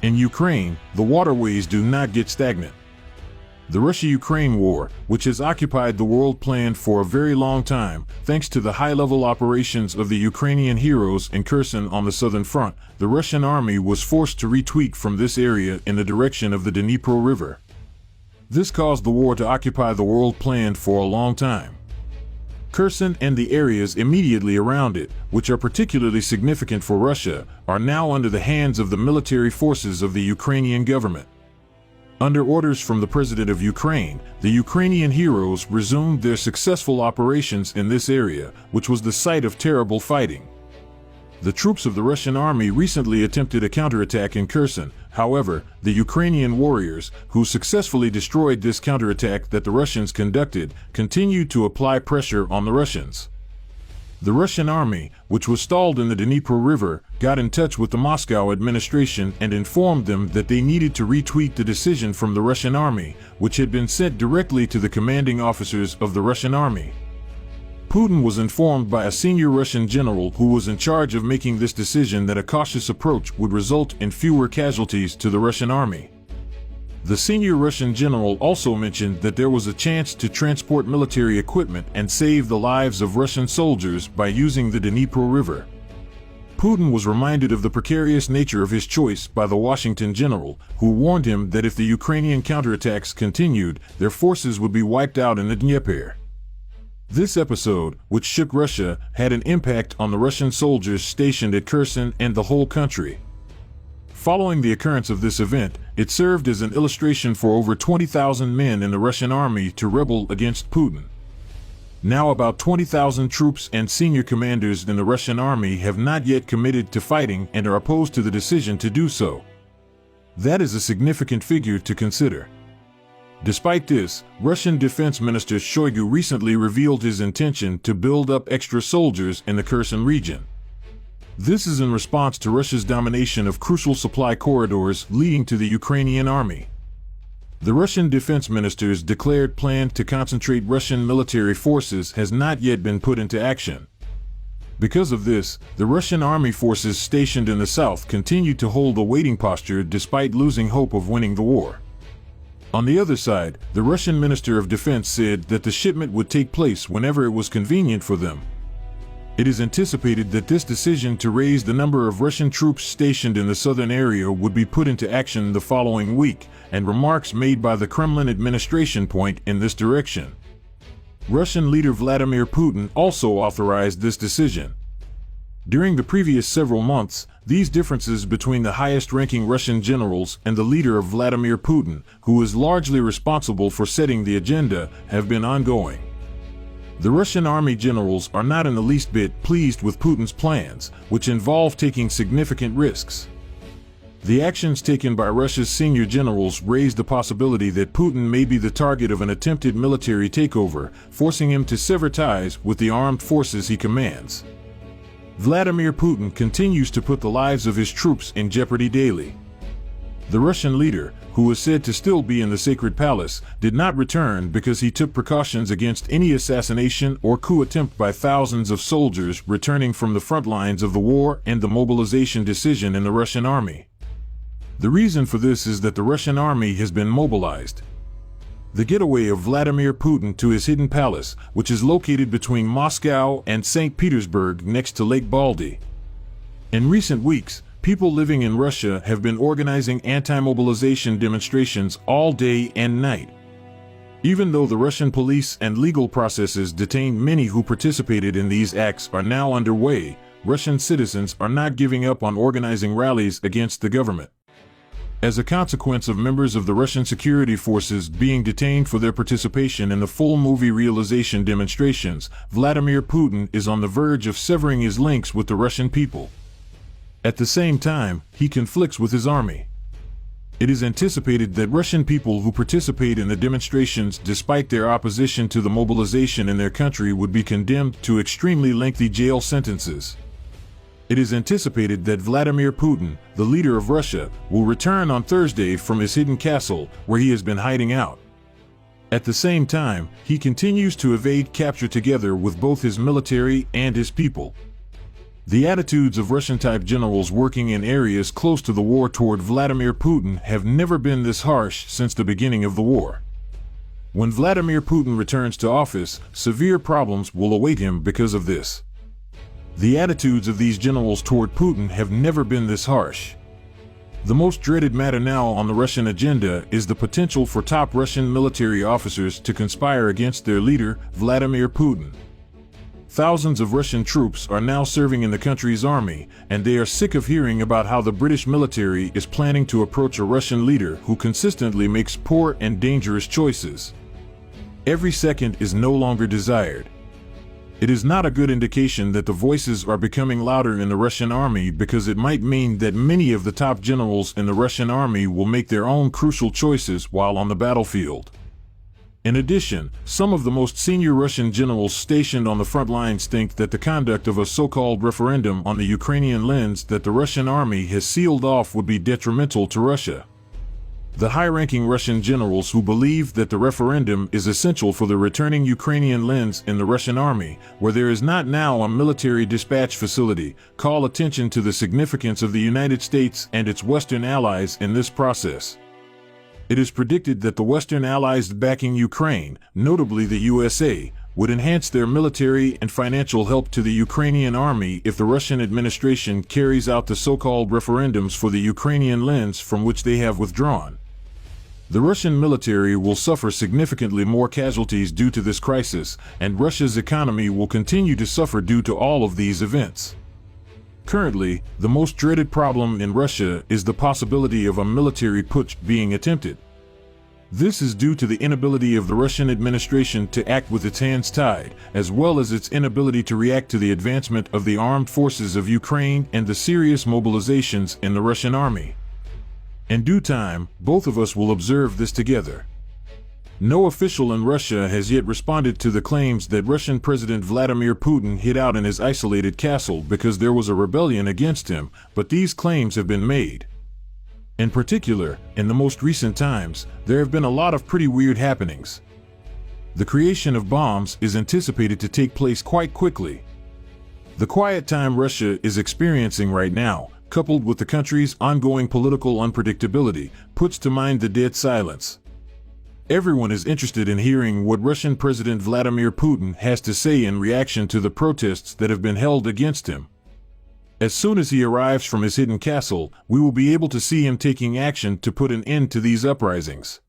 In Ukraine, the waterways do not get stagnant. The Russia-Ukraine war, which has occupied the world plan for a very long time, thanks to the high-level operations of the Ukrainian heroes in Kherson on the southern front, the Russian army was forced to retreat from this area in the direction of the Dnipro River. This caused the war to occupy the world plan for a long time. Kherson and the areas immediately around it, which are particularly significant for Russia, are now under the hands of the military forces of the Ukrainian government. Under orders from the President of Ukraine, the Ukrainian heroes resumed their successful operations in this area, which was the site of terrible fighting. The troops of the Russian army recently attempted a counterattack in Kherson. However, the Ukrainian warriors, who successfully destroyed this counterattack that the Russians conducted, continued to apply pressure on the Russians. The Russian army, which was stalled in the Dnipro River, got in touch with the Moscow administration and informed them that they needed to retweet the decision from the Russian army, which had been sent directly to the commanding officers of the Russian army. Putin was informed by a senior Russian general who was in charge of making this decision that a cautious approach would result in fewer casualties to the Russian army. The senior Russian general also mentioned that there was a chance to transport military equipment and save the lives of Russian soldiers by using the Dnipro River. Putin was reminded of the precarious nature of his choice by the Washington general, who warned him that if the Ukrainian counterattacks continued, their forces would be wiped out in the Dnieper. This episode, which shook Russia, had an impact on the Russian soldiers stationed at Kherson and the whole country. Following the occurrence of this event, it served as an illustration for over 20,000 men in the Russian army to rebel against Putin. Now about 20,000 troops and senior commanders in the Russian army have not yet committed to fighting and are opposed to the decision to do so. That is a significant figure to consider. Despite this, Russian Defense Minister Shoigu recently revealed his intention to build up extra soldiers in the Kherson region. This is in response to Russia's domination of crucial supply corridors leading to the Ukrainian army. The Russian defense minister's declared plan to concentrate Russian military forces has not yet been put into action. Because of this, the Russian army forces stationed in the south continue to hold a waiting posture despite losing hope of winning the war. On the other side, the Russian Minister of Defense said that the shipment would take place whenever it was convenient for them. It is anticipated that this decision to raise the number of Russian troops stationed in the southern area would be put into action the following week, and remarks made by the Kremlin administration point in this direction. Russian leader Vladimir Putin also authorized this decision. During the previous several months, these differences between the highest-ranking Russian generals and the leader of Vladimir Putin, who is largely responsible for setting the agenda, have been ongoing. The Russian army generals are not in the least bit pleased with Putin's plans, which involve taking significant risks. The actions taken by Russia's senior generals raise the possibility that Putin may be the target of an attempted military takeover, forcing him to sever ties with the armed forces he commands. Vladimir Putin continues to put the lives of his troops in jeopardy daily. The Russian leader, who is said to still be in the sacred palace, did not return because he took precautions against any assassination or coup attempt by thousands of soldiers returning from the front lines of the war and the mobilization decision in the Russian army. The reason for this is that the Russian army has been mobilized. The getaway of Vladimir Putin to his hidden palace, which is located between Moscow and St. Petersburg next to Lake Baldy. In recent weeks, people living in Russia have been organizing anti-mobilization demonstrations all day and night. Even though the Russian police and legal processes detained many who participated in these acts are now underway, Russian citizens are not giving up on organizing rallies against the government. As a consequence of members of the Russian security forces being detained for their participation in the full movie realization demonstrations, Vladimir Putin is on the verge of severing his links with the Russian people. At the same time, he conflicts with his army. It is anticipated that Russian people who participate in the demonstrations despite their opposition to the mobilization in their country would be condemned to extremely lengthy jail sentences. It is anticipated that Vladimir Putin, the leader of Russia, will return on Thursday from his hidden castle where he has been hiding out. At the same time, he continues to evade capture together with both his military and his people. The attitudes of Russian-type generals working in areas close to the war toward Vladimir Putin have never been this harsh since the beginning of the war. When Vladimir Putin returns to office, severe problems will await him because of this. The attitudes of these generals toward Putin have never been this harsh. The most dreaded matter now on the Russian agenda is the potential for top Russian military officers to conspire against their leader, Vladimir Putin. Thousands of Russian troops are now serving in the country's army, and they are sick of hearing about how the British military is planning to approach a Russian leader who consistently makes poor and dangerous choices. Every second is no longer desired. It is not a good indication that the voices are becoming louder in the Russian army, because it might mean that many of the top generals in the Russian army will make their own crucial choices while on the battlefield. In addition, some of the most senior Russian generals stationed on the front lines think that the conduct of a so-called referendum on the Ukrainian lands that the Russian army has sealed off would be detrimental to Russia. The high-ranking Russian generals who believe that the referendum is essential for the returning Ukrainian lands in the Russian army, where there is not now a military dispatch facility, call attention to the significance of the United States and its Western allies in this process. It is predicted that the Western allies backing Ukraine, notably the USA, would enhance their military and financial help to the Ukrainian army if the Russian administration carries out the so-called referendums for the Ukrainian lands from which they have withdrawn. The Russian military will suffer significantly more casualties due to this crisis, and Russia's economy will continue to suffer due to all of these events. Currently, the most dreaded problem in Russia is the possibility of a military putsch being attempted. This is due to the inability of the Russian administration to act with its hands tied, as well as its inability to react to the advancement of the armed forces of Ukraine and the serious mobilizations in the Russian army. In due time, both of us will observe this together. No official in Russia has yet responded to the claims that Russian President Vladimir Putin hid out in his isolated castle because there was a rebellion against him, but these claims have been made. In particular, in the most recent times, there have been a lot of pretty weird happenings. The creation of bombs is anticipated to take place quite quickly. The quiet time Russia is experiencing right now, coupled with the country's ongoing political unpredictability, puts to mind the dead silence. Everyone is interested in hearing what Russian President Vladimir Putin has to say in reaction to the protests that have been held against him. As soon as he arrives from his hidden castle, we will be able to see him taking action to put an end to these uprisings.